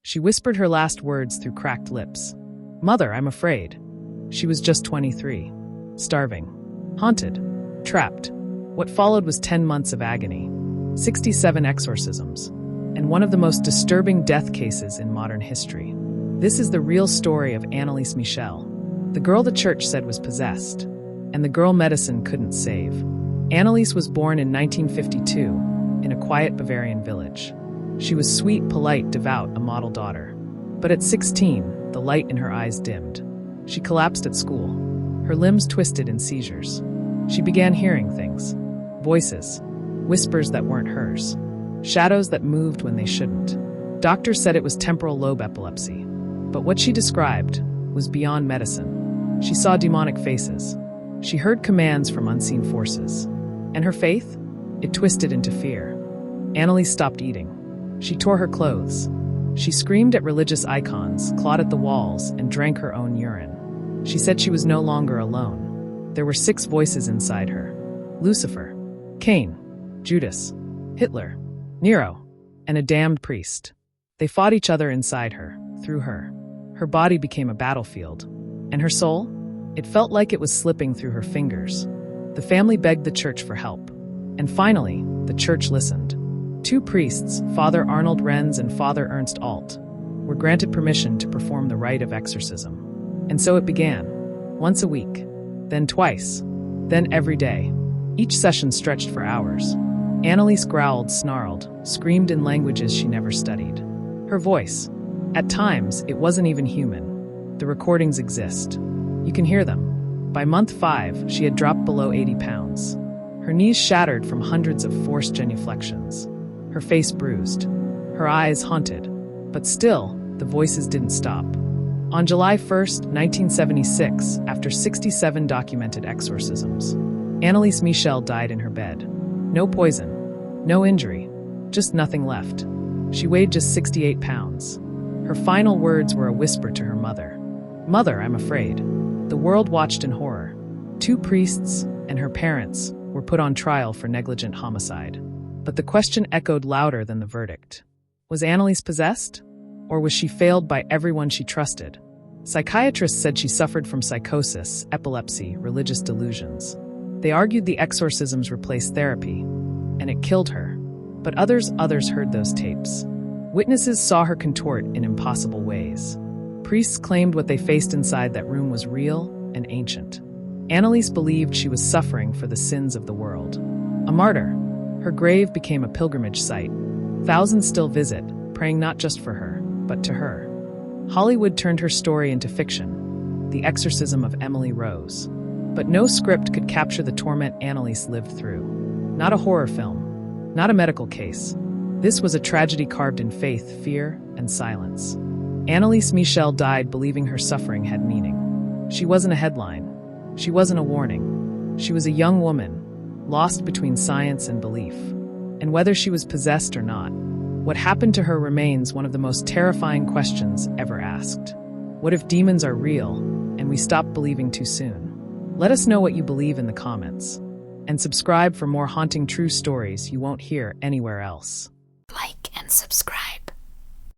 She whispered her last words through cracked lips. "Mother, I'm afraid." She was just 23. Starving. Haunted. Trapped. What followed was 10 months of agony. 67 exorcisms. And one of the most disturbing death cases in modern history. This is the real story of Anneliese Michel, the girl the church said was possessed, and the girl medicine couldn't save. Anneliese was born in 1952 in a quiet Bavarian village. She was sweet, polite, devout, a model daughter. But at 16, the light in her eyes dimmed. She collapsed at school. Her limbs twisted in seizures. She began hearing things. Voices. Whispers that weren't hers. Shadows that moved when they shouldn't. Doctors said it was temporal lobe epilepsy. But what she described was beyond medicine. She saw demonic faces. She heard commands from unseen forces. And her faith? It twisted into fear. Anneliese stopped eating. She tore her clothes. She screamed at religious icons, clawed at the walls, and drank her own urine. She said she was no longer alone. There were 6 voices inside her. Lucifer, Cain, Judas, Hitler, Nero, and a damned priest. They fought each other inside her, through her. Her body became a battlefield. And her soul? It felt like it was slipping through her fingers. The family begged the church for help. And finally, the church listened. 2 priests, Father Arnold Renz and Father Ernst Alt, were granted permission to perform the rite of exorcism. And so it began. Once a week, then twice, then every day. Each session stretched for hours. Anneliese growled, snarled, screamed in languages she never studied. Her voice, at times, it wasn't even human. The recordings exist. You can hear them. By month 5, she had dropped below 80 pounds. Her knees shattered from hundreds of forced genuflections. Her face bruised. Her eyes haunted. But still, the voices didn't stop. On July 1st, 1976, after 67 documented exorcisms, Anneliese Michel died in her bed. No poison, no injury, just nothing left. She weighed just 68 pounds. Her final words were a whisper to her mother. "Mother, I'm afraid." The world watched in horror. 2 priests and her parents were put on trial for negligent homicide. But the question echoed louder than the verdict. Was Anneliese possessed? Or was she failed by everyone she trusted? Psychiatrists said she suffered from psychosis, epilepsy, religious delusions. They argued the exorcisms replaced therapy, and it killed her. But others heard those tapes. Witnesses saw her contort in impossible ways. Priests claimed what they faced inside that room was real and ancient. Anneliese believed she was suffering for the sins of the world. A martyr. Her grave became a pilgrimage site. Thousands still visit, praying not just for her, but to her. Hollywood turned her story into fiction, The Exorcism of Emily Rose. But no script could capture the torment Anneliese lived through. Not a horror film, not a medical case. This was a tragedy carved in faith, fear, and silence. Anneliese Michel died believing her suffering had meaning. She wasn't a headline. She wasn't a warning. She was a young woman, lost between science and belief. And whether she was possessed or not, what happened to her remains one of the most terrifying questions ever asked. What if demons are real, and we stop believing too soon? Let us know what you believe in the comments. And subscribe for more haunting true stories you won't hear anywhere else. Like and subscribe.